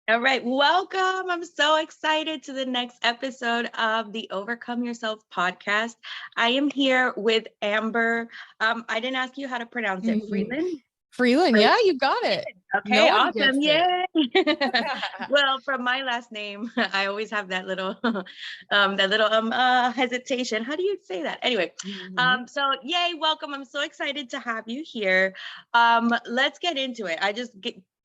All right, welcome. I'm so excited to the next episode of the Overcome Yourself podcast. I am here with Amber. I didn't ask you how to pronounce it. Mhm. Freeland? Frelin, Frelin. yeah, you got it. Okay, No one awesome. gets it. Yay. Well, from my last name, I always have that little hesitation. How do you say that? Anyway, Mhm. so yay, welcome. I'm so excited to have you here. Let's get into it.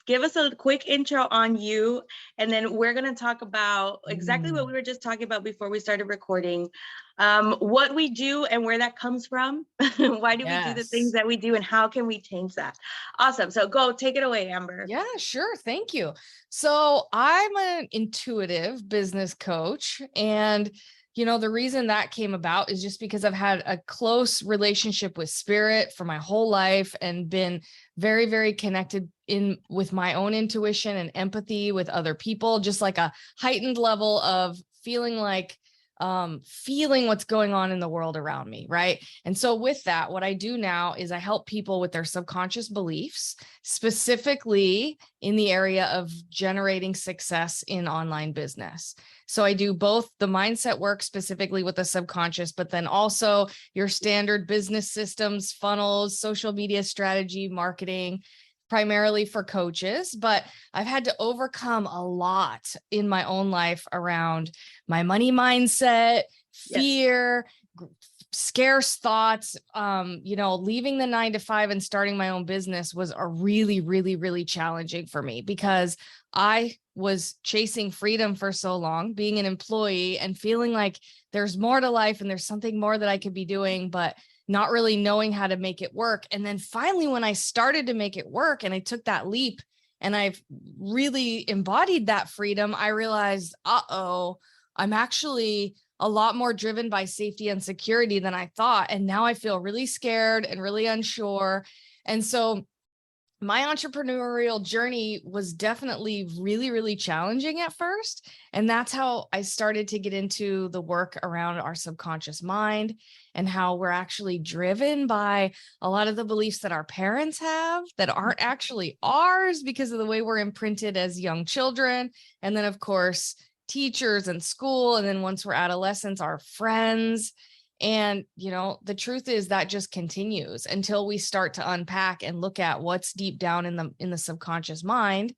Give us a quick intro on you, and then we're going to talk about exactly what we were just talking about before we started recording, what we do and where that comes from. Why do we do the things Yes. that we do, and how can we change that? Awesome. So go take it away, Amber. Yeah, sure. Thank you. So I'm an intuitive business coach. And, the reason that came about is just because I've had a close relationship with spirit for my whole life and been very, very connected in with my own intuition and empathy with other people, just like a heightened level of feeling what's going on in the world around me. Right. And so with that, what I do now is I help people with their subconscious beliefs, specifically in the area of generating success in online business. So I do both the mindset work specifically with the subconscious, but then also your standard business systems, funnels, social media strategy, marketing, primarily for coaches. But I've had to overcome a lot in my own life around my money mindset, Yes. fear, scarce thoughts. Leaving the 9 to 5 and starting my own business was a really, really, really challenging for me because I was chasing freedom for so long, being an employee and feeling like there's more to life and there's something more that I could be doing, but not really knowing how to make it work. And then finally, when I started to make it work and I took that leap and I've really embodied that freedom, I realized, I'm actually a lot more driven by safety and security than I thought. And now I feel really scared and really unsure. And so my entrepreneurial journey was definitely really, really challenging at first. And that's how I started to get into the work around our subconscious mind and how we're actually driven by a lot of the beliefs that our parents have that aren't actually ours because of the way we're imprinted as young children. And then, of course, teachers and school. And then once we're adolescents, our friends. And, the truth is that just continues until we start to unpack and look at what's deep down in the subconscious mind.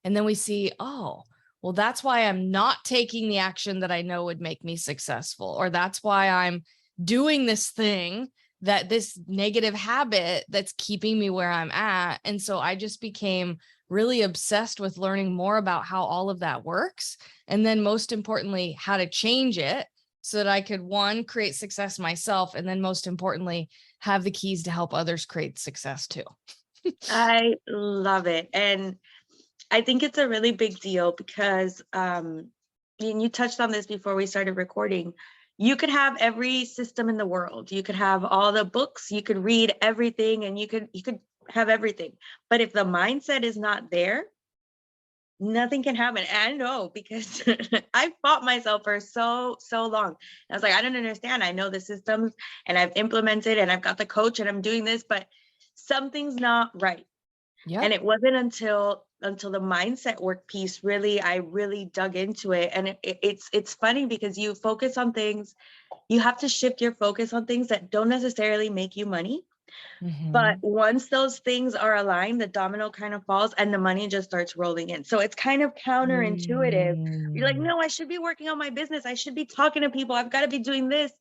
And then we see, oh, well, that's why I'm not taking the action that I know would make me successful, or that's why I'm doing this thing, that this negative habit that's keeping me where I'm at. And so I just became really obsessed with learning more about how all of that works. And then most importantly, how to change it so that I could, one, create success myself, and then most importantly, have the keys to help others create success too. I love it. And I think it's a really big deal because, and you touched on this before we started recording, you could have every system in the world. You could have all the books, you could read everything, and you could have everything. But if the mindset is not there, nothing can happen. And I know because I fought myself for so long. I was like, I don't understand. I know the systems and I've implemented and I've got the coach and I'm doing this, but something's not right. Yeah. And it wasn't until the mindset work piece I really dug into it. And it's funny because you focus on things, you have to shift your focus on things that don't necessarily make you money. But once those things are aligned, the domino kind of falls and the money just starts rolling in. So it's kind of counterintuitive. You're like, no, I should be working on my business. I should be talking to people. I've got to be doing this.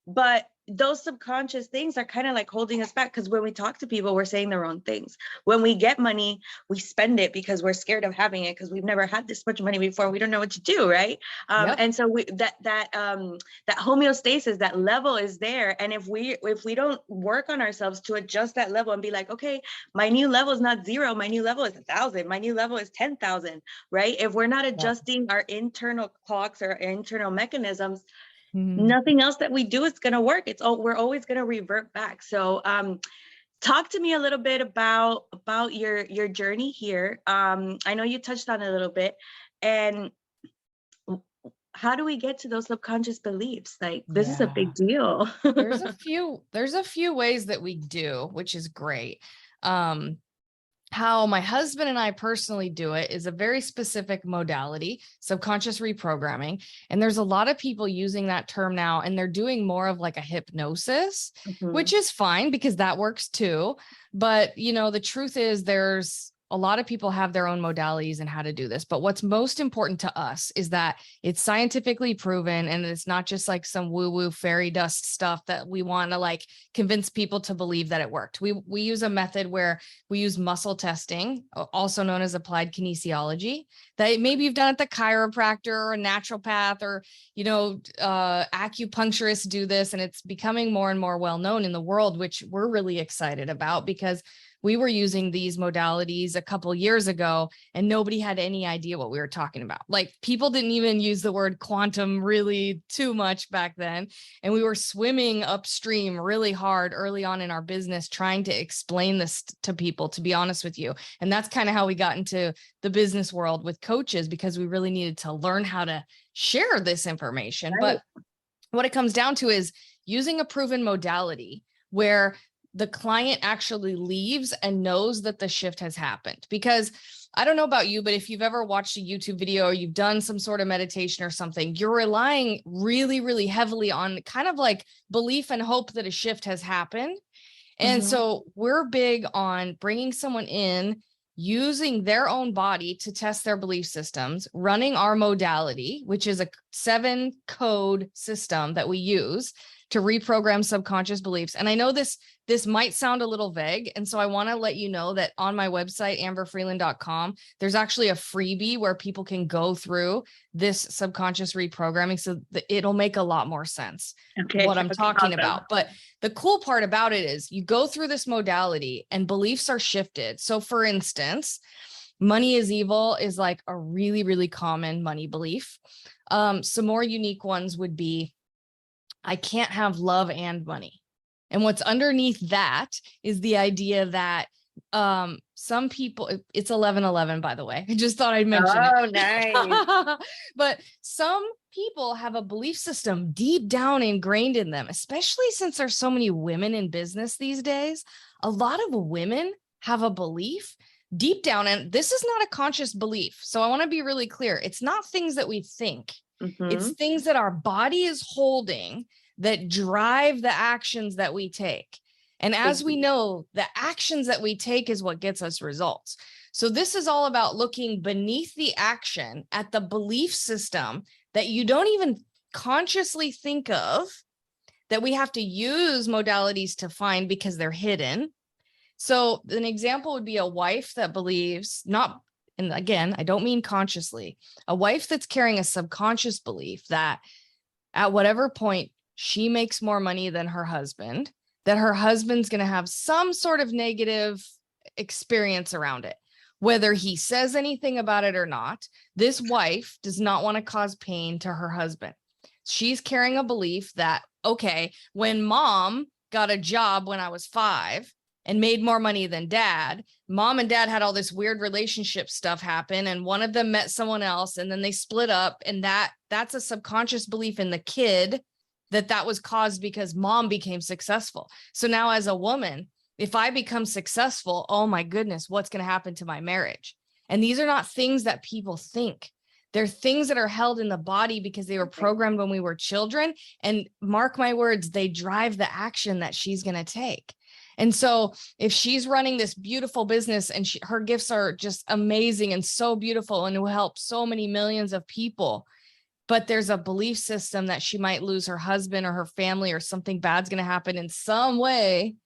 But those subconscious things are kind of like holding us back because when we talk to people, we're saying the wrong things. When we get money, we spend it because we're scared of having it because we've never had this much money before. We don't know what to do, right? Yep. And so that homeostasis, that level is there. And if we don't work on ourselves to adjust that level and be like, okay, my new level is not 0, my new level is 1,000, my new level is 10,000, right? If we're not adjusting our internal clocks or internal mechanisms, nothing else that we do is going to work. We're always going to revert back. So talk to me a little bit about your journey here. I know you touched on it a little bit, and how do we get to those subconscious beliefs? Like, this is a big deal. There's a few ways that we do, which is great. how my husband and I personally do it is a very specific modality, subconscious reprogramming. And there's a lot of people using that term now, and they're doing more of like a hypnosis, which is fine because that works too. But, you know, the truth is there's a lot of people have their own modalities and how to do this. But what's most important to us is that it's scientifically proven, and it's not just like some woo-woo fairy dust stuff that we want to like convince people to believe that it worked. We use a method where we use muscle testing, also known as applied kinesiology, that maybe you've done at the chiropractor or a naturopath, or, you know, acupuncturists do this, and it's becoming more and more well known in the world, which we're really excited about because we were using these modalities a couple years ago and nobody had any idea what we were talking about. Like, people didn't even use the word quantum really too much back then. And we were swimming upstream really hard early on in our business, trying to explain this to people, to be honest with you. And that's kind of how we got into the business world with coaches, because we really needed to learn how to share this information. Right. But what it comes down to is using a proven modality where the client actually leaves and knows that the shift has happened. Because I don't know about you, but if you've ever watched a YouTube video or you've done some sort of meditation or something, you're relying really, really heavily on kind of like belief and hope that a shift has happened. And so we're big on bringing someone in, using their own body to test their belief systems, running our modality, which is a 7-code system that we use to reprogram subconscious beliefs. And I know this might sound a little vague. And so I want to let you know that on my website, amberfrelin.com, there's actually a freebie where people can go through this subconscious reprogramming, so that it'll make a lot more sense what I'm talking about. But the cool part about it is you go through this modality and beliefs are shifted. So for instance, money is evil is like a really, really common money belief. Some more unique ones would be, I can't have love and money. And what's underneath that is the idea that some people, it's 11:11, by the way. I just thought I'd mention it. Oh, nice. But some people have a belief system deep down ingrained in them, especially since there's so many women in business these days. A lot of women have a belief deep down, and this is not a conscious belief. So I want to be really clear. It's not things that we think. It's things that our body is holding that drive the actions that we take. And as we know, the actions that we take is what gets us results. So this is all about looking beneath the action at the belief system that you don't even consciously think of, that we have to use modalities to find because they're hidden. So an example would be a wife that believes, not, and again, I don't mean consciously, a wife that's carrying a subconscious belief that at whatever point she makes more money than her husband, that her husband's going to have some sort of negative experience around it, whether he says anything about it or not. This wife does not want to cause pain to her husband. She's carrying a belief that, okay, when mom got a job when I was 5 and made more money than dad, mom and dad had all this weird relationship stuff happen, and one of them met someone else and then they split up, and that's a subconscious belief in the kid that was caused because mom became successful. So now as a woman, if I become successful, oh my goodness, what's going to happen to my marriage? And these are not things that people think. They're things that are held in the body because they were programmed when we were children. And mark my words, they drive the action that she's going to take. And so if she's running this beautiful business and her gifts are just amazing and so beautiful and will help so many millions of people, but there's a belief system that she might lose her husband or her family or something bad's going to happen in some way,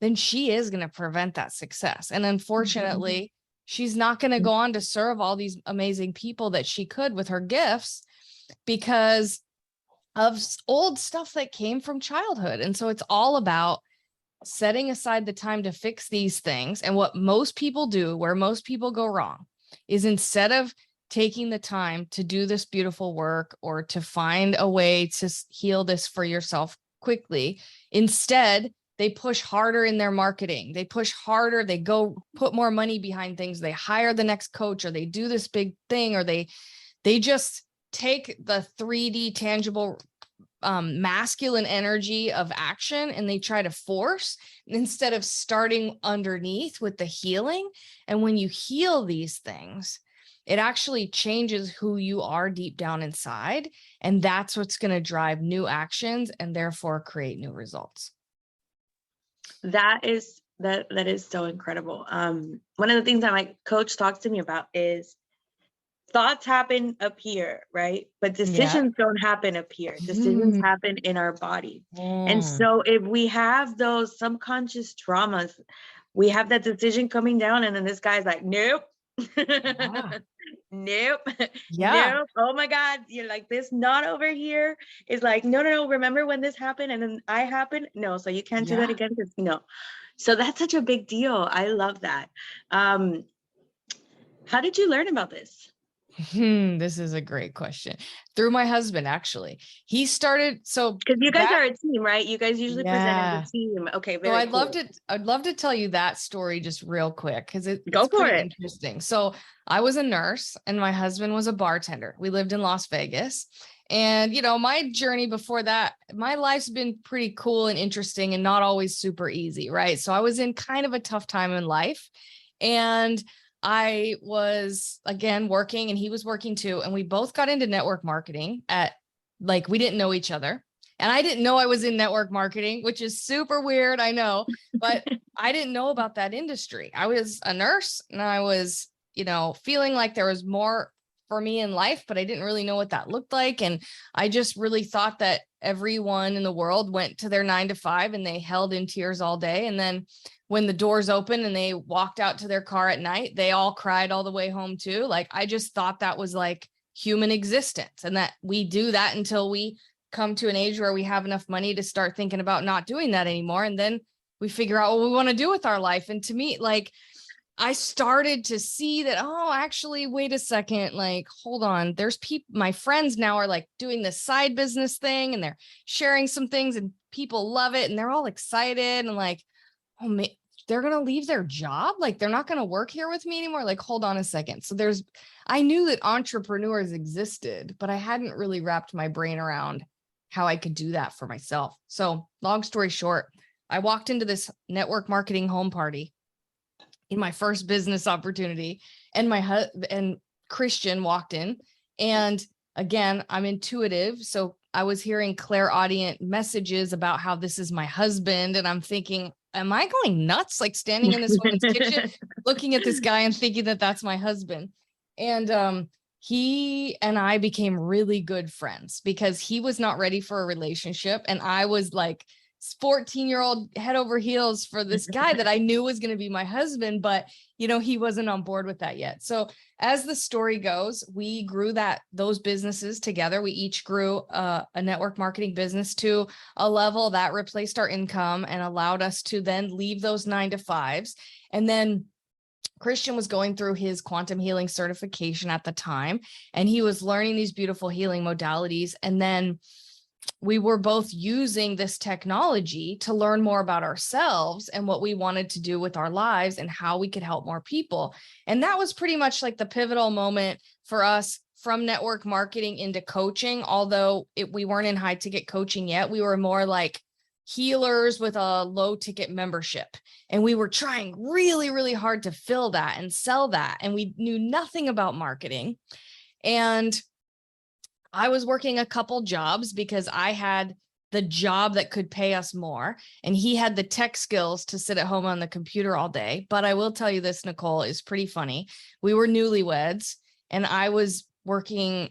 then she is going to prevent that success. And unfortunately, she's not going to go on to serve all these amazing people that she could with her gifts because of old stuff that came from childhood. And so it's all about setting aside the time to fix these things. And what most people do, where most people go wrong, is instead of taking the time to do this beautiful work or to find a way to heal this for yourself quickly, instead, they push harder in their marketing. They push harder. They go put more money behind things. They hire the next coach, or they do this big thing, or they just take the 3D tangible masculine energy of action, and they try to force instead of starting underneath with the healing. And when you heal these things, it actually changes who you are deep down inside. And that's what's going to drive new actions and therefore create new results. That is so incredible. One of the things that my coach talks to me about is thoughts happen up here, right? But decisions don't happen up here. Decisions happen in our body. And so if we have those subconscious traumas, we have that decision coming down, and then this guy's like, nope. Nope. Nope. Oh my God. You're like, this not over here is like, no. Remember when this happened and then I happened? No. So you can't do that again. No. So that's such a big deal. I love that. How did you learn about this? This is a great question. Through my husband, actually. He started, so because you guys are a team, right? You guys usually present as a team. Okay, very so cool. I'd love to tell you that story just real quick because it's pretty interesting. So I was a nurse and my husband was a bartender. We lived in Las Vegas. And, you know, my journey before that, my life's been pretty cool and interesting and not always super easy, right? So I was in kind of a tough time in life. And I was, again, working and he was working too. And we both got into network marketing we didn't know each other. And I didn't know I was in network marketing, which is super weird. I know, but I didn't know about that industry. I was a nurse and I was, you know, feeling like there was more for me in life, but I didn't really know what that looked like. And I just really thought that everyone in the world went to their 9 to 5 and they held in tears all day. And then when the doors opened and they walked out to their car at night, they all cried all the way home too. Like, I just thought that was like human existence and that we do that until we come to an age where we have enough money to start thinking about not doing that anymore. And then we figure out what we want to do with our life. And to me, like, I started to see that, oh, actually, wait a second, like, hold on. There's people, my friends now are like doing this side business thing and they're sharing some things and people love it and they're all excited and like, oh, man, they're going to leave their job. Like, they're not going to work here with me anymore. Like, hold on a second. So I knew that entrepreneurs existed, but I hadn't really wrapped my brain around how I could do that for myself. So long story short, I walked into this network marketing home party in my first business opportunity, and my husband and Christian walked in. And again, I'm intuitive. So I was hearing clairaudient messages about how this is my husband. And I'm thinking, am I going nuts? Like standing in this woman's kitchen, looking at this guy and thinking that that's my husband. And he and I became really good friends because he was not ready for a relationship. And I was like 14-year-old head over heels for this guy that I knew was going to be my husband, but you know, he wasn't on board with that yet. So as the story goes, we grew those businesses together. We each grew a network marketing business to a level that replaced our income and allowed us to then leave those 9 to 5s. And then Christian was going through his quantum healing certification at the time, and he was learning these beautiful healing modalities. And then we were both using this technology to learn more about ourselves and what we wanted to do with our lives and how we could help more people. And that was pretty much like the pivotal moment for us from network marketing into coaching. Although we weren't in high ticket coaching yet, we were more like healers with a low ticket membership. And we were trying really, really hard to fill that and sell that. And we knew nothing about marketing. And I was working a couple jobs because I had the job that could pay us more. And he had the tech skills to sit at home on the computer all day. But I will tell you this, Nicole, is pretty funny. We were newlyweds and I was working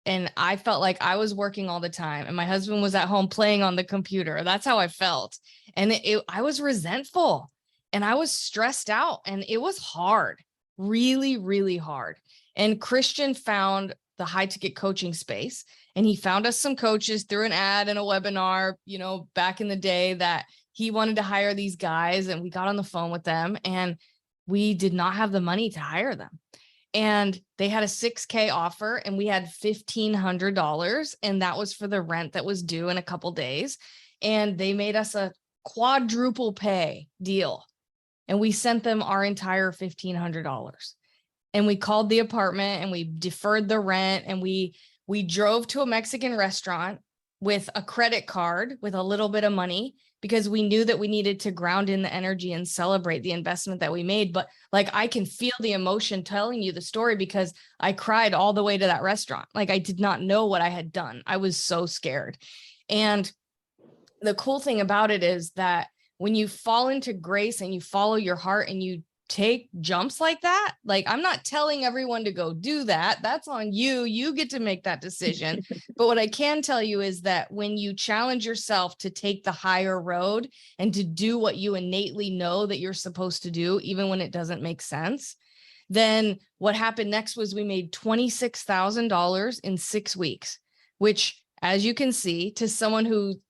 and I felt like I was working all the time. And my husband was at home playing on the computer. That's how I felt. And I was resentful and I was stressed out and it was hard, really, really hard. And Christian found the high ticket coaching space. And he found us some coaches through an ad and a webinar, you know, back in the day that he wanted to hire these guys. And we got on the phone with them and we did not have the money to hire them. And they had a $6,000 offer and we had $1,500. And that was for the rent that was due in a couple days. And they made us a quadruple pay deal. And we sent them our entire $1,500. And we called the apartment and we deferred the rent and we drove to a Mexican restaurant. with a credit card with a little bit of money because we knew that we needed to ground in the energy and celebrate the investment that we made. But like, I can feel the emotion telling you the story because I cried all the way to that restaurant. Like, I did not know what I had done. I was so scared. And the cool thing about it is that when you fall into grace and you follow your heart and you take jumps like that, like, I'm not telling everyone to go do that. That's on you. You get to make that decision. But what I can tell you is that when you challenge yourself to take the higher road and to do what you innately know that you're supposed to do, even when it doesn't make sense, then what happened next was we made $26,000 in 6 weeks, which, as you can see, to someone who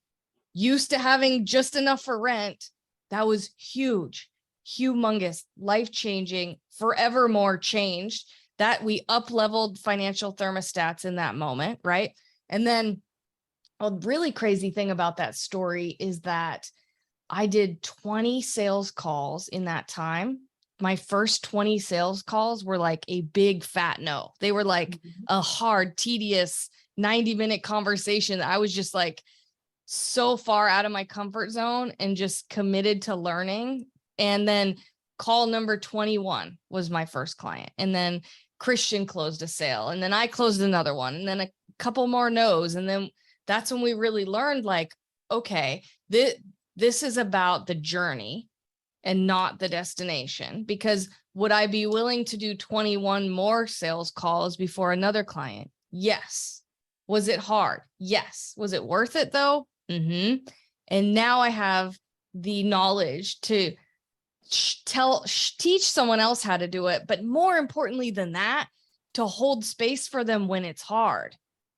used to having just enough for rent, that was huge, humongous, life-changing, forevermore changed, that we up-leveled financial thermostats in that moment, right? And then a really crazy thing about that story is that I did 20 sales calls in that time. My first 20 sales calls were like a big fat no. They were like a hard, tedious 90-minute conversation. I was just like so far out of my comfort zone and just committed to learning. And then call number 21 was my first client. And then Christian closed a sale. And then I closed another one. And then a couple more no's. And then that's when we really learned, like, okay, this is about the journey and not the destination. Because would I be willing to do 21 more sales calls before another client? Yes. Was it hard? Yes. Was it worth it though? Mm-hmm. And now I have the knowledge to teach someone else how to do it. But more importantly than that, to hold space for them when it's hard.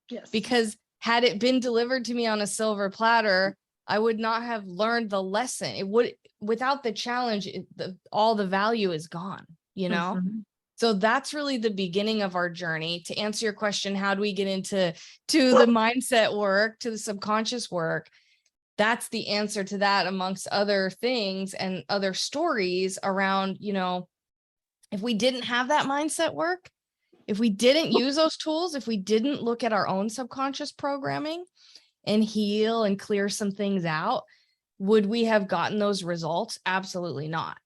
Yes. Because had it been delivered to me on a silver platter, I would not have learned the lesson. It would, without the challenge, all the value is gone, you know? Mm-hmm. So that's really the beginning of our journey. To answer your question, how do we get into the mindset work, to the subconscious work? That's the answer to that, amongst other things and other stories around, you know, if we didn't have that mindset work, if we didn't use those tools, if we didn't look at our own subconscious programming and heal and clear some things out, would we have gotten those results? Absolutely not.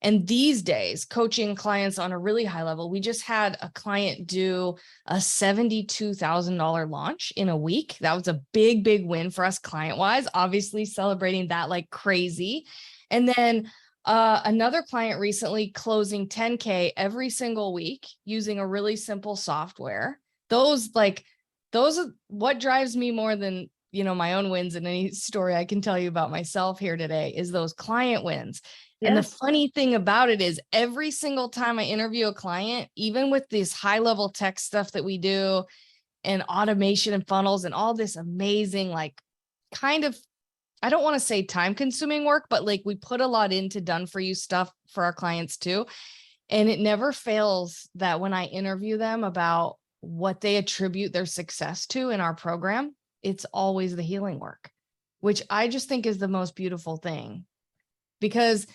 And these days, coaching clients on a really high level, we just had a client do a $72,000 launch in a week. That was a big, big win for us client-wise, obviously celebrating that like crazy. And then another client recently closing 10K every single week using a really simple software. Those are what drives me more than, you know, my own wins and any story I can tell you about myself here today, is those client wins. Yes. And the funny thing about it is, every single time I interview a client, even with this high level tech stuff that we do and automation and funnels and all this amazing, like, kind of, I don't want to say time consuming work, but like, we put a lot into done for you stuff for our clients too. And it never fails that when I interview them about what they attribute their success to in our program, it's always the healing work, which I just think is the most beautiful thing. Because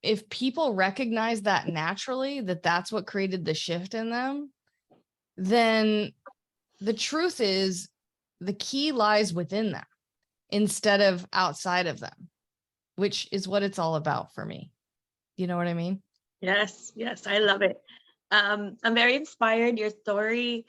if people recognize that naturally, that that's what created the shift in them, then the truth is the key lies within them instead of outside of them, which is what it's all about for me. You know what I mean? Yes. Yes. I love it. I'm very inspired. Your story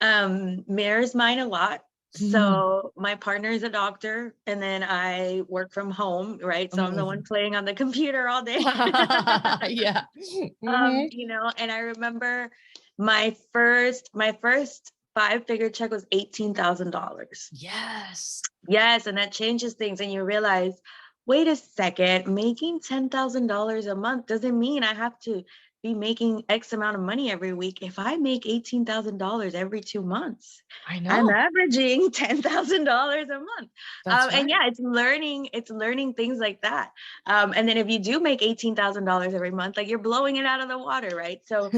mirrors mine a lot. So my partner is a doctor, and then I work from home, right? So I'm the one playing on the computer all day. Yeah. You know, and I remember my first 5-figure check was $18,000. Yes. Yes. And that changes things. And you realize, wait a second, making $10,000 a month doesn't mean I have to be making X amount of money every week. If I make $18,000 every 2 months, I know I'm averaging $10,000 a month. That's right. And yeah, it's learning things like that. And then if you do make $18,000 every month, like, you're blowing it out of the water, right? So,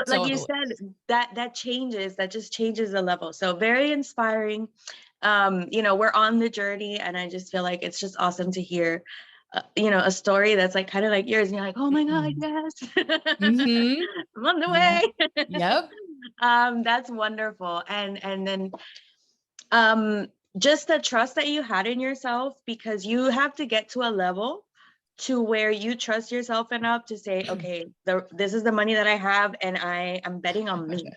like you said, that just changes the level. So very inspiring. You know, we're on the journey, and I just feel like it's just awesome to hear you know, a story that's like kind of like yours, and you're like, oh my God, yes. I'm on the way. Yep. That's wonderful. And then just the trust that you had in yourself, because you have to get to a level to where you trust yourself enough to say, okay, this is the money that I have and I'm betting on me,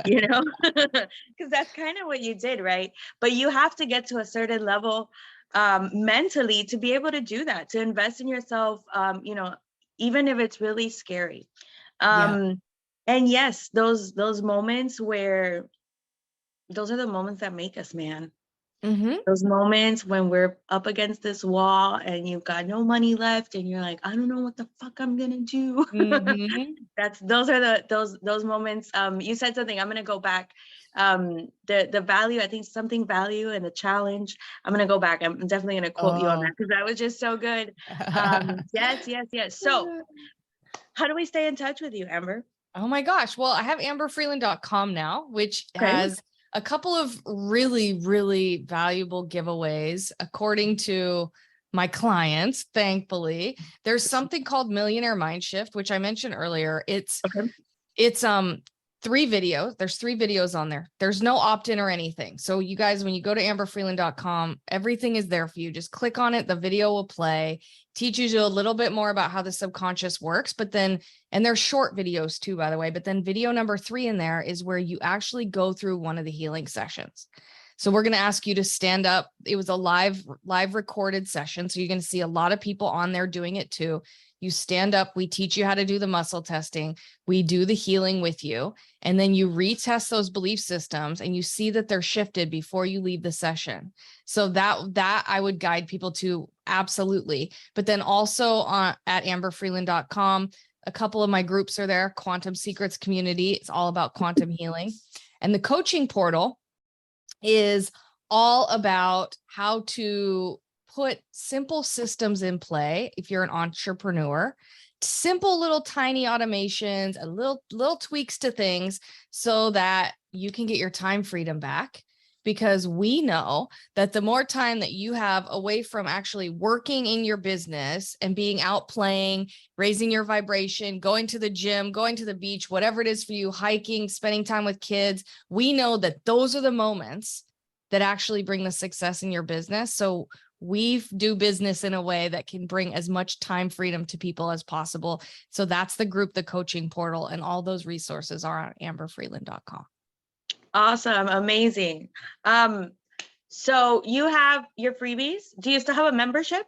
you know, because that's kind of what you did, right? But you have to get to a certain level mentally to be able to do that, to invest in yourself, you know, even if it's really scary. And yes, those moments where those are the moments that make us, man. Those moments when we're up against this wall and you've got no money left and you're like, I don't know what the fuck I'm gonna do. Those are those moments. You said something, I'm gonna go back. The value, I think something value and the challenge. I'm gonna go back. I'm definitely gonna quote you on that because that was just so good. Yes. So how do we stay in touch with you, Amber? Oh my gosh. Well, I have amberfrelin.com now, which Okay. has a couple of really, really valuable giveaways according to my clients. Thankfully, there's something called Millionaire Mind Shift, which I mentioned earlier. It's 3 videos. There's 3 videos on there. There's no opt-in or anything. So you guys, when you go to amberfrelin.com, everything is there for you. Just click on it. The video will play, teaches you a little bit more about how the subconscious works, but then, and they're short videos too, by the way, but then video number 3 in there is where you actually go through one of the healing sessions. So we're going to ask you to stand up. It was a live recorded session. So you're going to see a lot of people on there doing it too. You stand up, we teach you how to do the muscle testing. We do the healing with you. And then you retest those belief systems and you see that they're shifted before you leave the session. So that I would guide people to, absolutely. But then also at amberfrelin.com, a couple of my groups are there. Quantum Secrets Community. It's all about quantum healing. And the coaching portal is all about how to put simple systems in play. If you're an entrepreneur, simple little tiny automations and little tweaks to things so that you can get your time freedom back. Because we know that the more time that you have away from actually working in your business and being out playing, raising your vibration, going to the gym, going to the beach, whatever it is for you, hiking, spending time with kids, we know that those are the moments that actually bring the success in your business. So we do business in a way that can bring as much time freedom to people as possible. So that's the group, the coaching portal, and all those resources are on amberfrelin.com. Awesome. Amazing. So you have your freebies. Do you still have a membership?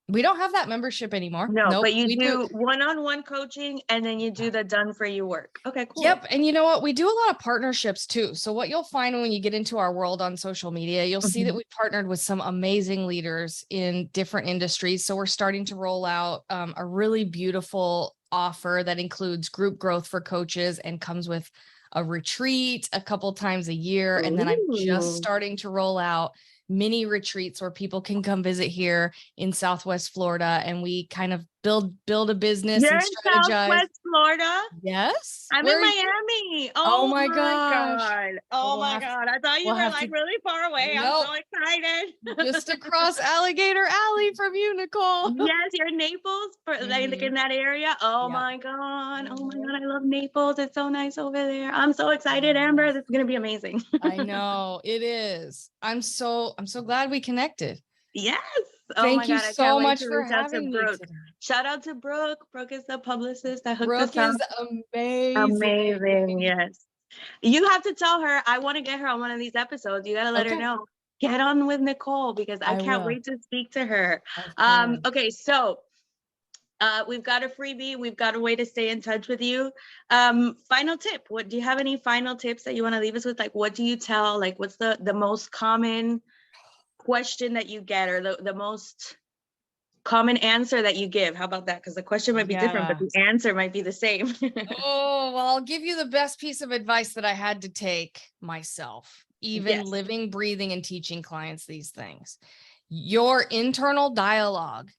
We don't have that membership anymore. No, nope, but you do one-on-one coaching and then you do the done for you work. Okay, cool. Yep. And you know what? We do a lot of partnerships too. So what you'll find when you get into our world on social media, you'll see that we partnered with some amazing leaders in different industries. So we're starting to roll out a really beautiful offer that includes group growth for coaches and comes with a retreat a couple times a year. And then I'm just starting to roll out mini retreats where people can come visit here in Southwest Florida, and we kind of build a business. You're and in Southwest Florida? Yes. I'm in Miami. Oh my gosh. God. Oh my God. I thought you were like really far away. Nope. I'm so excited. Just across Alligator Alley from you, Nicole. Yes, you're in Naples, like in that area. Oh my God. Oh my God. I love Naples. It's so nice over there. I'm so excited, Amber. This is going to be amazing. I know it is. I'm so glad we connected. Yes. Thank you so much for having me today. Shout out to Brooke. Brooke is the publicist that hooked us up. Brooke is amazing. Amazing. Yes. You have to tell her, I want to get her on one of these episodes. You got to let her know. Get on with Nicole because I can't wait to speak to her. Okay. So we've got a freebie. We've got a way to stay in touch with you. Final tip. What do you have any final tips that you want to leave us with? Like, what do you tell? Like, what's the most common question that you get, or the most common answer that you give? How about that? Because the question might be different, but the answer might be the same. Oh, well, I'll give you the best piece of advice that I had to take myself, even living, breathing, and teaching clients these things. Your internal dialogue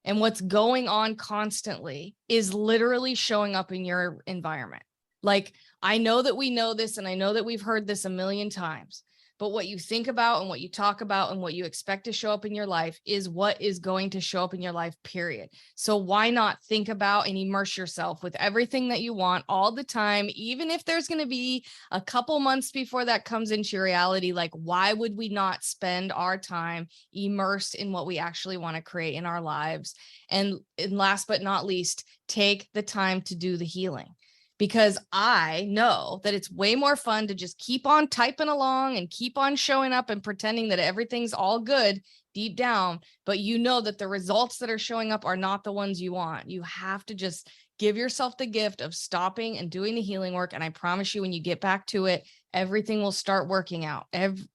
and what's going on constantly is literally showing up in your environment. Like, I know that we know this, and I know that we've heard this a million times, but what you think about and what you talk about and what you expect to show up in your life is what is going to show up in your life, period. So why not think about and immerse yourself with everything that you want all the time, even if there's going to be a couple months before that comes into your reality? Like, why would we not spend our time immersed in what we actually want to create in our lives? And last but not least, take the time to do the healing. Because I know that it's way more fun to just keep on typing along and keep on showing up and pretending that everything's all good deep down. But you know that the results that are showing up are not the ones you want. You have to just give yourself the gift of stopping and doing the healing work. And I promise you, when you get back to it, everything will start working out.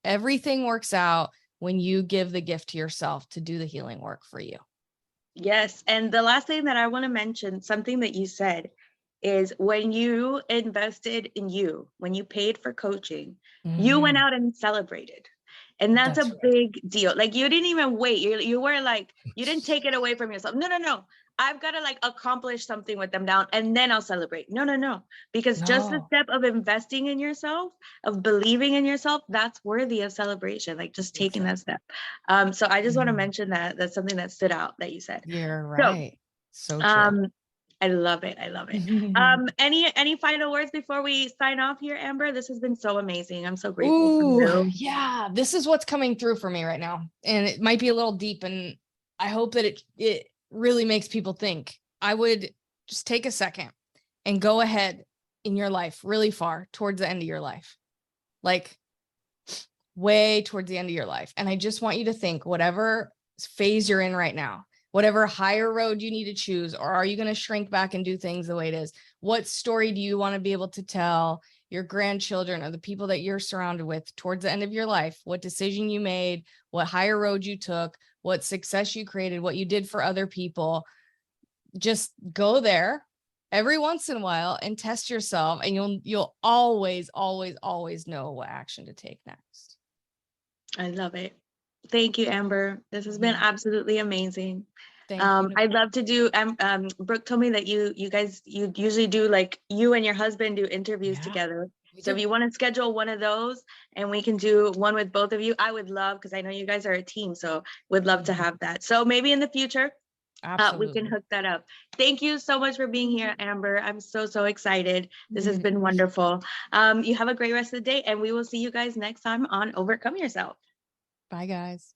Everything works out when you give the gift to yourself to do the healing work for you. Yes. And the last thing that I want to mention, something that you said, is when you invested in you, when you paid for coaching, you went out and celebrated. And that's a big deal. Like, you didn't even wait. You were like, you didn't take it away from yourself. No. I've got to like accomplish something with them down and then I'll celebrate. No. Because just the step of investing in yourself, of believing in yourself, that's worthy of celebration. Like, just taking that step. So I just want to mention that. That's something that stood out that you said. You're right. So true. I love it. Any final words before we sign off here, Amber? This has been so amazing. I'm so grateful for you. Yeah, this is what's coming through for me right now. And it might be a little deep, and I hope that it really makes people think. I would just take a second and go ahead in your life really far towards the end of your life, like way towards the end of your life. And I just want you to think, whatever phase you're in right now, whatever higher road you need to choose, or are you going to shrink back and do things the way it is? What story do you want to be able to tell your grandchildren or the people that you're surrounded with towards the end of your life? What decision you made, what higher road you took, what success you created, what you did for other people. Just go there every once in a while and test yourself, and you'll always know what action to take next. I love it. Thank you, Amber. This has been absolutely amazing. Thank you. I'd love to do, Brooke told me that you usually do, like, you and your husband do interviews together. So if you want to schedule one of those and we can do one with both of you, I would love, because I know you guys are a team, so would love to have that. So maybe in the future, we can hook that up. Thank you so much for being here, Amber. I'm so excited. This has been wonderful. You have a great rest of the day, and we will see you guys next time on Overcome Yourself. Bye, guys.